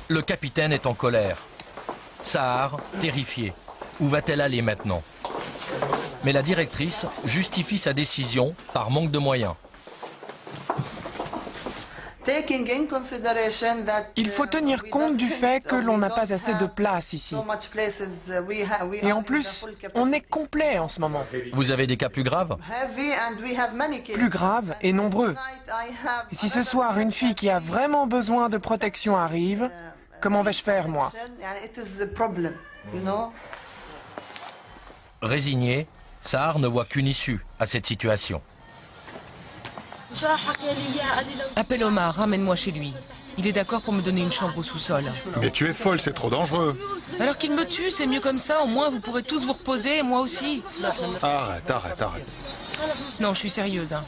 Le capitaine est en colère. Sahar, terrifiée. Où va-t-elle aller maintenant? Mais la directrice justifie sa décision par manque de moyens. Il faut tenir compte du fait que l'on n'a pas assez de place ici. Et en plus, on est complet en ce moment. Vous avez des cas plus graves? Plus graves et nombreux. Et si ce soir, une fille qui a vraiment besoin de protection arrive, comment vais-je faire, moi? Résigné, Sahar ne voit qu'une issue à cette situation. Appelle Omar, ramène-moi chez lui. Il est d'accord pour me donner une chambre au sous-sol. Mais tu es folle, c'est trop dangereux. Alors qu'il me tue, c'est mieux comme ça, au moins vous pourrez tous vous reposer, et moi aussi. Arrête, arrête, arrête. Non, je suis sérieuse. Hein.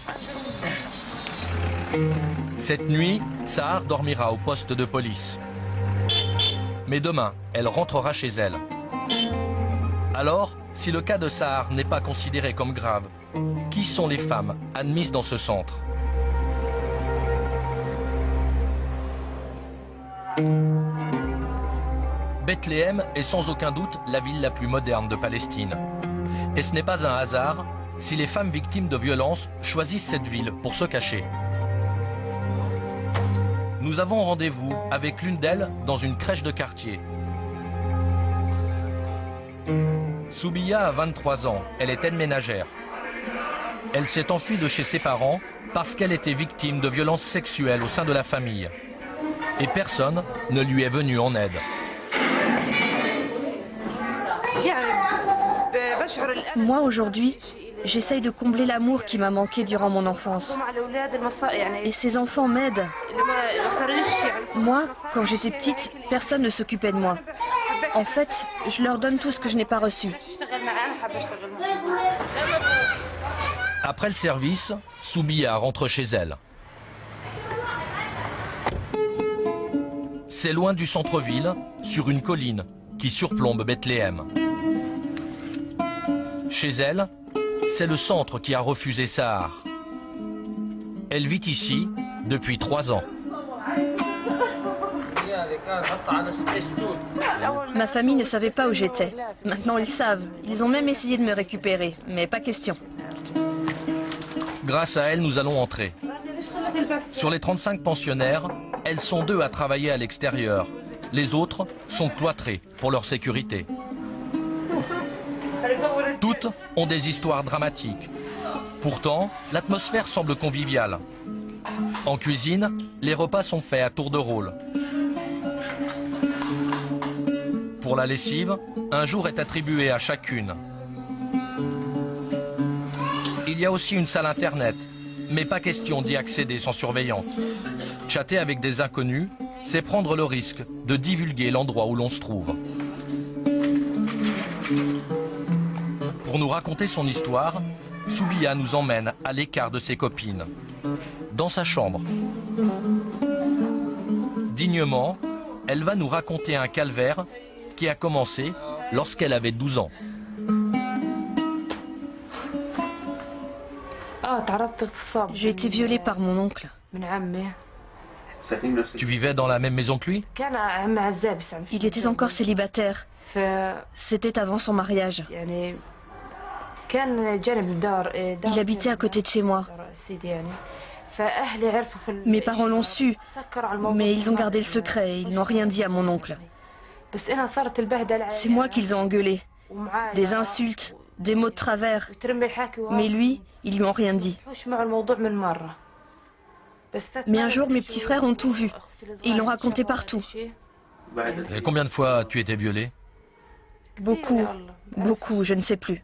Cette nuit, Sahar dormira au poste de police. Mais demain, elle rentrera chez elle. Alors, si le cas de Sahar n'est pas considéré comme grave, qui sont les femmes admises dans ce centre? Bethléem est sans aucun doute la ville la plus moderne de Palestine. Et ce n'est pas un hasard si les femmes victimes de violences choisissent cette ville pour se cacher. Nous avons rendez-vous avec l'une d'elles dans une crèche de quartier. Soubiya a 23 ans, elle est aide-ménagère. Elle s'est enfuie de chez ses parents parce qu'elle était victime de violences sexuelles au sein de la famille. Et personne ne lui est venu en aide. Moi, aujourd'hui, j'essaye de combler l'amour qui m'a manqué durant mon enfance. Et ces enfants m'aident. Moi, quand j'étais petite, personne ne s'occupait de moi. En fait, je leur donne tout ce que je n'ai pas reçu. Après le service, Soubiya rentre chez elle. C'est loin du centre-ville, sur une colline qui surplombe Bethléem. Chez elle, c'est le centre qui a refusé Sahar. Elle vit ici depuis 3 ans. Ma famille ne savait pas où j'étais. Maintenant, ils savent. Ils ont même essayé de me récupérer, mais pas question. Grâce à elle, nous allons entrer. Sur les 35 pensionnaires, elles sont 2 à travailler à l'extérieur. Les autres sont cloîtrées pour leur sécurité. Toutes ont des histoires dramatiques. Pourtant, l'atmosphère semble conviviale. En cuisine, les repas sont faits à tour de rôle. Pour la lessive, un jour est attribué à chacune. Il y a aussi une salle internet, mais pas question d'y accéder sans surveillante. Chatter avec des inconnus, c'est prendre le risque de divulguer l'endroit où l'on se trouve. Pour nous raconter son histoire, Soubiya nous emmène à l'écart de ses copines, dans sa chambre. Dignement, elle va nous raconter un calvaire qui a commencé lorsqu'elle avait 12 ans. J'ai été violée par mon oncle. Tu vivais dans la même maison que lui? Il était encore célibataire. C'était avant son mariage. Il habitait à côté de chez moi. Mes parents l'ont su, mais ils ont gardé le secret. Ils n'ont rien dit à mon oncle. C'est moi qu'ils ont engueulé. Des insultes, des mots de travers. Mais lui, ils lui ont rien dit. Mais un jour, mes petits frères ont tout vu. Et ils l'ont raconté partout. Et combien de fois tu étais violée? Beaucoup, beaucoup, je ne sais plus.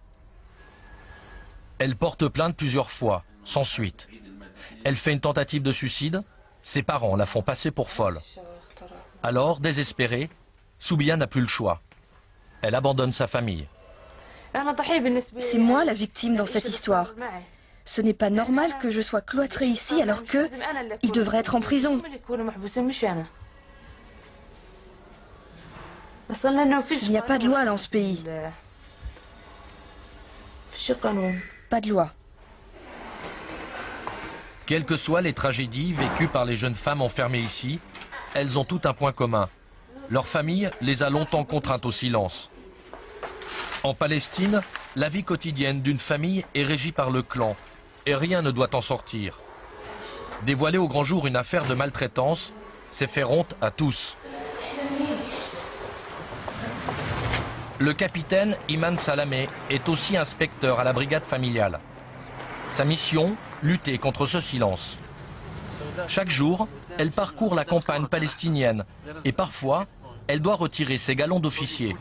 Elle porte plainte plusieurs fois, sans suite. Elle fait une tentative de suicide. Ses parents la font passer pour folle. Alors, désespérée, Soubiya n'a plus le choix. Elle abandonne sa famille. C'est moi la victime dans cette histoire. Ce n'est pas normal que je sois cloîtrée ici alors que il devrait être en prison. Il n'y a pas de loi dans ce pays. Pas de loi. Quelles que soient les tragédies vécues par les jeunes femmes enfermées ici, elles ont tout un point commun. Leur famille les a longtemps contraintes au silence. En Palestine, la vie quotidienne d'une famille est régie par le clan et rien ne doit en sortir. Dévoiler au grand jour une affaire de maltraitance, c'est faire honte à tous. Le capitaine Iman Salameh est aussi inspecteur à la brigade familiale. Sa mission, lutter contre ce silence. Chaque jour, elle parcourt la campagne palestinienne et parfois, elle doit retirer ses galons d'officier.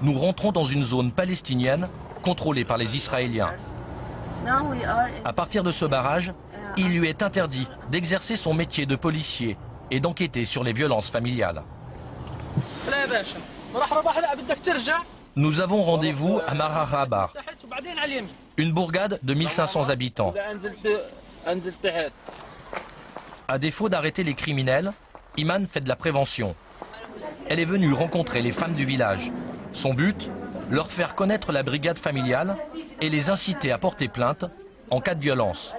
Nous rentrons dans une zone palestinienne contrôlée par les Israéliens. À partir de ce barrage, il lui est interdit d'exercer son métier de policier et d'enquêter sur les violences familiales. Nous avons rendez-vous à Mararabar, une bourgade de 1500 habitants. À défaut d'arrêter les criminels, Iman fait de la prévention. Elle est venue rencontrer les femmes du village. Son but, leur faire connaître la brigade familiale et les inciter à porter plainte en cas de violence.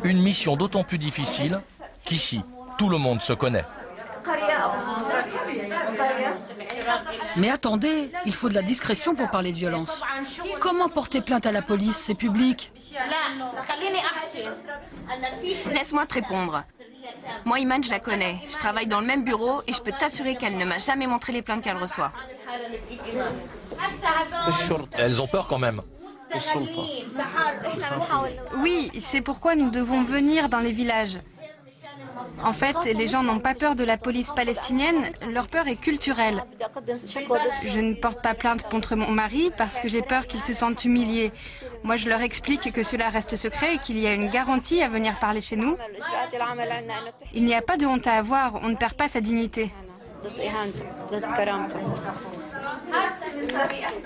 Une mission d'autant plus difficile qu'ici, tout le monde se connaît. Mais attendez, il faut de la discrétion pour parler de violence. Comment porter plainte à la police? C'est public. Laisse-moi te répondre. Moi, Iman, je la connais. Je travaille dans le même bureau et je peux t'assurer qu'elle ne m'a jamais montré les plaintes qu'elle reçoit. Elles ont peur quand même. Oui, c'est pourquoi nous devons venir dans les villages. En fait, les gens n'ont pas peur de la police palestinienne, leur peur est culturelle. Je ne porte pas plainte contre mon mari parce que j'ai peur qu'il se sente humilié. Moi, je leur explique que cela reste secret et qu'il y a une garantie à venir parler chez nous. Il n'y a pas de honte à avoir, on ne perd pas sa dignité.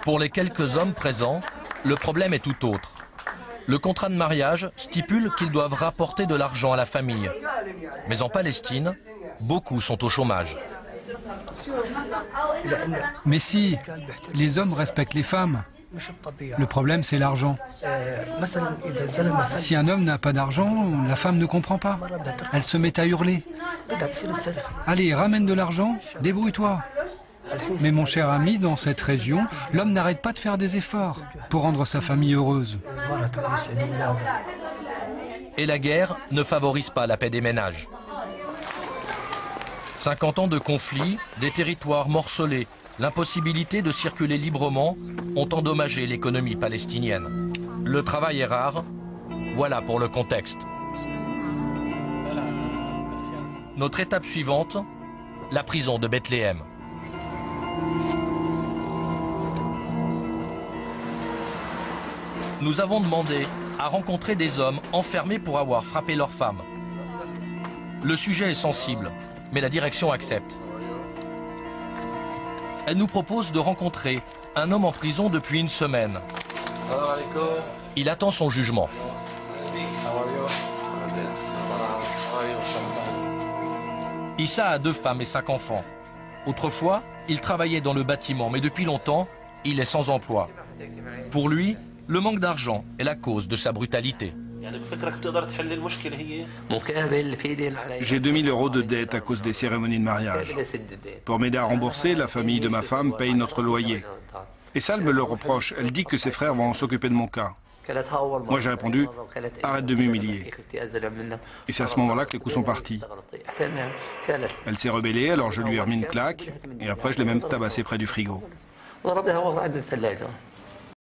Pour les quelques hommes présents, le problème est tout autre. Le contrat de mariage stipule qu'ils doivent rapporter de l'argent à la famille. Mais en Palestine, beaucoup sont au chômage. Mais si, les hommes respectent les femmes. Le problème, c'est l'argent. Si un homme n'a pas d'argent, la femme ne comprend pas. Elle se met à hurler. Allez, ramène de l'argent, débrouille-toi. Mais mon cher ami, dans cette région, l'homme n'arrête pas de faire des efforts pour rendre sa famille heureuse. Et la guerre ne favorise pas la paix des ménages. 50 ans de conflit, des territoires morcelés, l'impossibilité de circuler librement ont endommagé l'économie palestinienne. Le travail est rare, voilà pour le contexte. Notre étape suivante, la prison de Bethléem. Nous avons demandé à rencontrer des hommes enfermés pour avoir frappé leur femme. Le sujet est sensible, mais la direction accepte. Elle nous propose de rencontrer un homme en prison depuis une semaine. Il attend son jugement. Issa a 2 femmes et 5 enfants. Autrefois, il travaillait dans le bâtiment, mais depuis longtemps, il est sans emploi. Pour lui, le manque d'argent est la cause de sa brutalité. J'ai 2000 € de dette à cause des cérémonies de mariage. Pour m'aider à rembourser, la famille de ma femme paye notre loyer. Et ça, elle me le reproche. Elle dit que ses frères vont s'occuper de mon cas. Moi, j'ai répondu, arrête de m'humilier. Et c'est à ce moment-là que les coups sont partis. Elle s'est rebellée, alors je lui ai remis une claque, et après je l'ai même tabassée près du frigo.